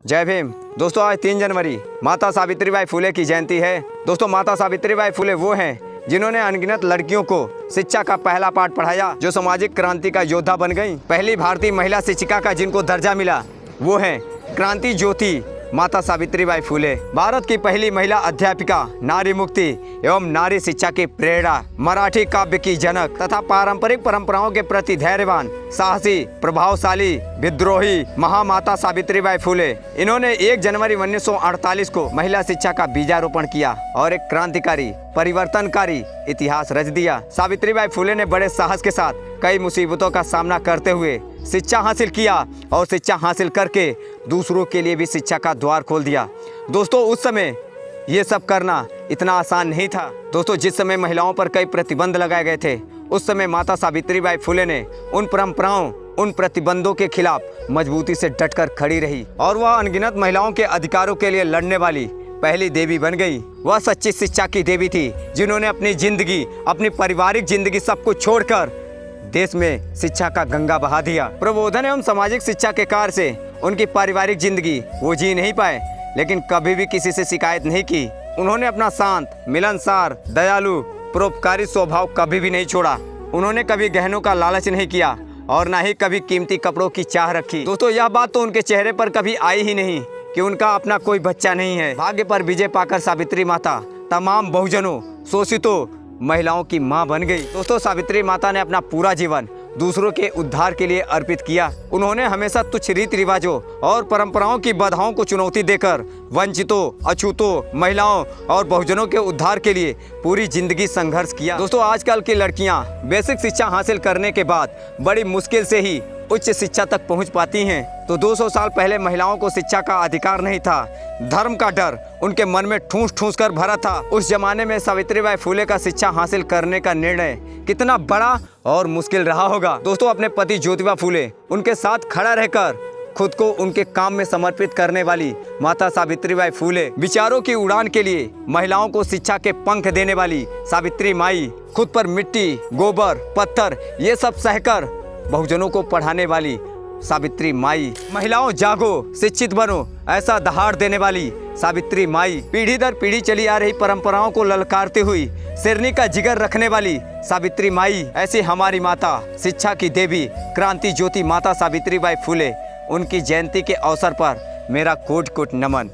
जय भीम। दोस्तों आज 3 जनवरी माता सावित्रीबाई फुले की जयंती है। दोस्तों माता सावित्रीबाई फुले वो हैं जिन्होंने अनगिनत लड़कियों को शिक्षा का पहला पाठ पढ़ाया, जो सामाजिक क्रांति का योद्धा बन गई। पहली भारतीय महिला शिक्षिका का जिनको दर्जा मिला वो है क्रांति ज्योति माता सावित्रीबाई फुले। भारत की पहली महिला अध्यापिका, नारी मुक्ति एवं नारी शिक्षा की प्रेरणा, मराठी काव्य की जनक तथा पारंपरिक परंपराओं के प्रति धैर्यवान, साहसी, प्रभावशाली, विद्रोही महामाता सावित्रीबाई फुले। इन्होंने 1 जनवरी 1948 को महिला शिक्षा का बीजारोपण किया और एक क्रांतिकारी, परिवर्तनकारी इतिहास रच दिया। सावित्रीबाई फुले ने बड़े साहस के साथ कई मुसीबतों का सामना करते हुए शिक्षा हासिल किया और शिक्षा हासिल करके दूसरों के लिए भी शिक्षा का द्वार खोल दिया। दोस्तों उस समय ये सब करना इतना आसान नहीं था। दोस्तों जिस समय महिलाओं पर कई प्रतिबंध लगाए गए थे, उस समय माता सावित्रीबाई फुले ने उन परंपराओं, उन प्रतिबंधों के खिलाफ मजबूती से डटकर खड़ी रही और वह अनगिनत महिलाओं के अधिकारों के लिए लड़ने वाली पहली देवी बन गई। वह सच्ची शिक्षा की देवी थी जिन्होंने अपनी जिंदगी, अपनी पारिवारिक जिंदगी सब कुछ छोड़कर देश में शिक्षा का गंगा बहा दिया। प्रबोधन एवं सामाजिक शिक्षा के कार्य से उनकी पारिवारिक जिंदगी वो जी नहीं पाए, लेकिन कभी भी किसी से शिकायत नहीं की। उन्होंने अपना शांत, मिलनसार, दयालु, परोपकारी स्वभाव कभी भी नहीं छोड़ा। उन्होंने कभी गहनों का लालच नहीं किया और ना ही कभी कीमती कपड़ों की चाह रखी। दोस्तों यह बात तो उनके चेहरे पर कभी आई ही नहीं कि उनका अपना कोई बच्चा नहीं है। भाग्य पर विजय पाकर सावित्री माता तमाम बहुजनों, शोषितों, महिलाओं की मां बन गई। दोस्तों सावित्री माता ने अपना पूरा जीवन दूसरों के उद्धार के लिए अर्पित किया। उन्होंने हमेशा तुच्छ रीति रिवाजों और परंपराओं की बाधाओं को चुनौती देकर वंचितों, अछूतों, महिलाओं और बहुजनों के उद्धार के लिए पूरी जिंदगी संघर्ष किया। दोस्तों आजकल की लड़कियां बेसिक शिक्षा हासिल करने के बाद बड़ी मुश्किल से ही उच्च शिक्षा तक पहुंच पाती हैं। तो 200 साल पहले महिलाओं को शिक्षा का अधिकार नहीं था। धर्म का डर उनके मन में ठूस ठूस कर भरा था। उस जमाने में सावित्रीबाई फुले का शिक्षा हासिल करने का निर्णय कितना बड़ा और मुश्किल रहा होगा। दोस्तों अपने पति ज्योतिबा फुले, उनके साथ खड़ा रहकर खुद को उनके काम में समर्पित करने वाली माता सावित्रीबाई फुले, विचारों की उड़ान के लिए महिलाओं को शिक्षा के पंख देने वाली सावित्री माई, खुद पर मिट्टी, गोबर, पत्थर ये सब सहकर बहुजनों को पढ़ाने वाली सावित्री माई, महिलाओं जागो, शिक्षित बनो ऐसा दहाड़ देने वाली सावित्री माई, पीढ़ी दर पीढ़ी चली आ रही परंपराओं को ललकारते हुई शेरनी का जिगर रखने वाली सावित्री माई, ऐसी हमारी माता, शिक्षा की देवी, क्रांति ज्योति माता सावित्रीबाई फुले, उनकी जयंती के अवसर पर मेरा कोटि कोटि नमन।